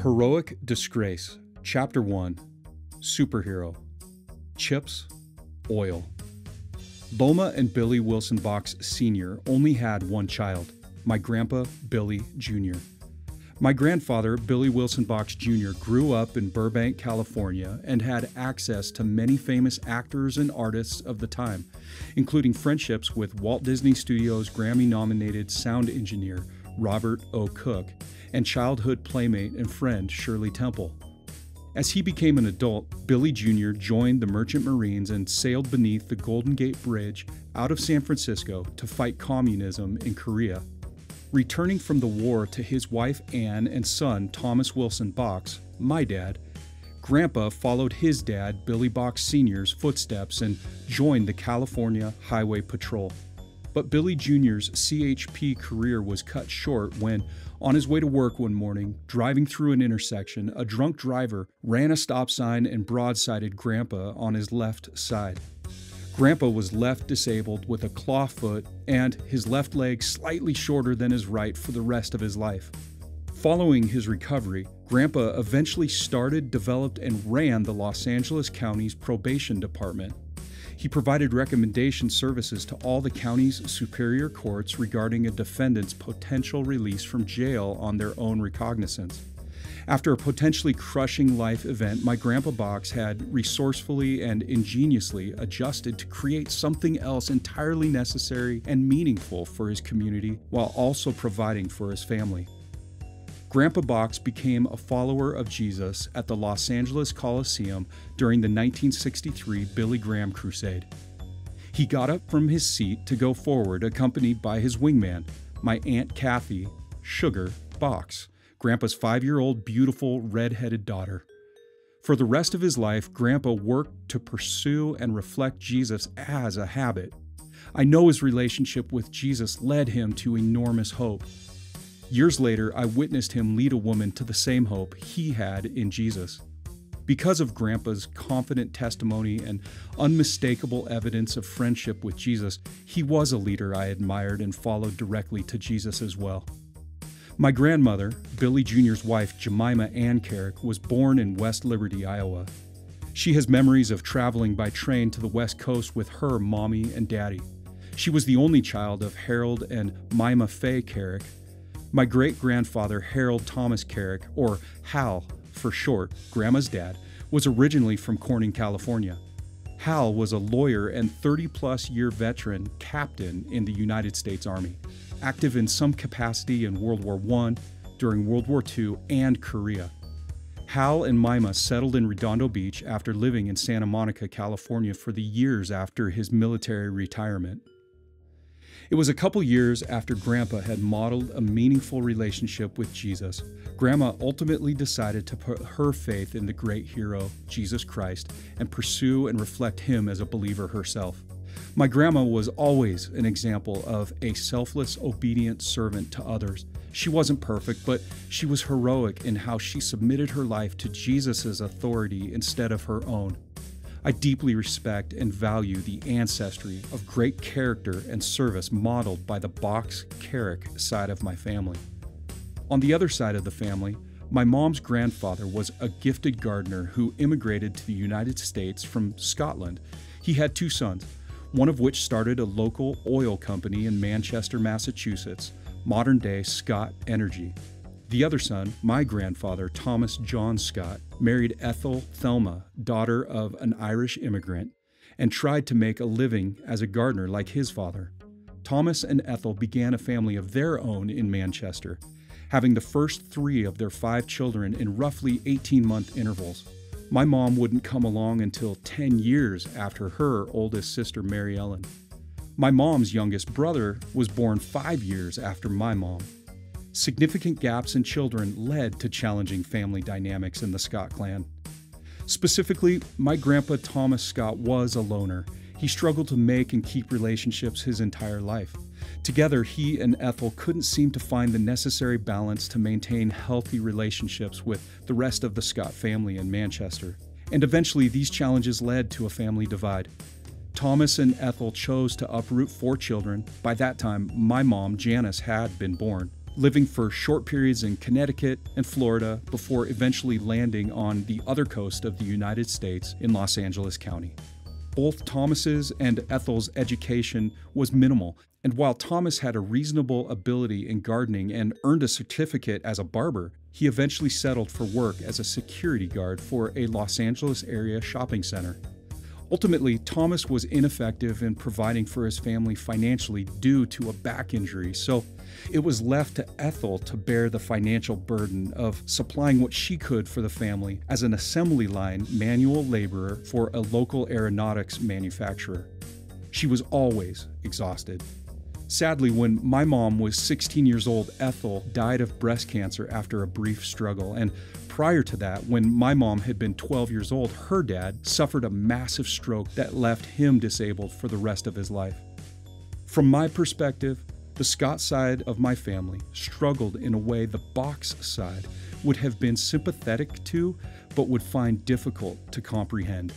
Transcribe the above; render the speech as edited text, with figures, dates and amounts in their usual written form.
Heroic Disgrace, Chapter 1, Superhero, Chips, Oil. Loma and Billy Wilson Box Sr. only had one child, my grandpa, Billy Jr. My grandfather, Billy Wilson Box Jr., grew up in Burbank, California, and had access to many famous actors and artists of the time, including friendships with Walt Disney Studios Grammy-nominated sound engineer Robert O. Cook and childhood playmate and friend Shirley Temple. As he became an adult, Billy Jr. joined the Merchant Marines and sailed beneath the Golden Gate Bridge out of San Francisco to fight communism in Korea. Returning from the war to his wife Anne and son Thomas Wilson Box, my dad, Grandpa followed his dad Billy Box Sr.'s footsteps and joined the California Highway Patrol. But Billy Jr.'s CHP career was cut short when, on his way to work one morning, driving through an intersection, a drunk driver ran a stop sign and broadsided Grandpa on his left side. Grandpa was left disabled with a claw foot and his left leg slightly shorter than his right for the rest of his life. Following his recovery, Grandpa eventually started, developed, and ran the Los Angeles County's probation department. He provided recommendation services to all the county's superior courts regarding a defendant's potential release from jail on their own recognizance. After a potentially crushing life event, my Grandpa Box had resourcefully and ingeniously adjusted to create something else entirely necessary and meaningful for his community while also providing for his family. Grandpa Box became a follower of Jesus at the Los Angeles Coliseum during the 1963 Billy Graham Crusade. He got up from his seat to go forward, accompanied by his wingman, my Aunt Kathy, Sugar Box, Grandpa's 5-year-old beautiful red-headed daughter. For the rest of his life, Grandpa worked to pursue and reflect Jesus as a habit. I know his relationship with Jesus led him to enormous hope. Years later, I witnessed him lead a woman to the same hope he had in Jesus. Because of Grandpa's confident testimony and unmistakable evidence of friendship with Jesus, he was a leader I admired and followed directly to Jesus as well. My grandmother, Billy Jr.'s wife, Jemima Ann Carrick, was born in West Liberty, Iowa. She has memories of traveling by train to the West Coast with her mommy and daddy. She was the only child of Harold and Mima Faye Carrick. My great-grandfather, Harold Thomas Carrick, or Hal for short, Grandma's dad, was originally from Corning, California. Hal was a lawyer and 30-plus-year veteran captain in the United States Army, active in some capacity in World War I, during World War II, and Korea. Hal and Mima settled in Redondo Beach after living in Santa Monica, California for the years after his military retirement. It was a couple years after Grandpa had modeled a meaningful relationship with Jesus, Grandma ultimately decided to put her faith in the great hero, Jesus Christ, and pursue and reflect him as a believer herself. My grandma was always an example of a selfless, obedient servant to others. She wasn't perfect, but she was heroic in how she submitted her life to Jesus' authority instead of her own. I deeply respect and value the ancestry of great character and service modeled by the Box Carrick side of my family. On the other side of the family, my mom's grandfather was a gifted gardener who immigrated to the United States from Scotland. He had 2 sons, one of which started a local oil company in Manchester, Massachusetts, modern-day Scott Energy. The other son, my grandfather, Thomas John Scott, married Ethel Thelma, daughter of an Irish immigrant, and tried to make a living as a gardener like his father. Thomas and Ethel began a family of their own in Manchester, having the first 3 of their 5 children in roughly 18-month intervals. My mom wouldn't come along until 10 years after her oldest sister, Mary Ellen. My mom's youngest brother was born 5 years after my mom. Significant gaps in children led to challenging family dynamics in the Scott clan. Specifically, my grandpa Thomas Scott was a loner. He struggled to make and keep relationships his entire life. Together, he and Ethel couldn't seem to find the necessary balance to maintain healthy relationships with the rest of the Scott family in Manchester. And eventually, these challenges led to a family divide. Thomas and Ethel chose to uproot 4 children. By that time, my mom, Janice, had been born. living for short periods in Connecticut and Florida before eventually landing on the other coast of the United States in Los Angeles County. Both Thomas's and Ethel's education was minimal, and while Thomas had a reasonable ability in gardening and earned a certificate as a barber, he eventually settled for work as a security guard for a Los Angeles area shopping center. Ultimately, Thomas was ineffective in providing for his family financially due to a back injury, so it was left to Ethel to bear the financial burden of supplying what she could for the family as an assembly line manual laborer for a local aeronautics manufacturer. She was always exhausted. Sadly, when my mom was 16 years old, Ethel died of breast cancer after a brief struggle, and prior to that, when my mom had been 12 years old, her dad suffered a massive stroke that left him disabled for the rest of his life. From my perspective, the Scott side of my family struggled in a way the Box side would have been sympathetic to, but would find difficult to comprehend.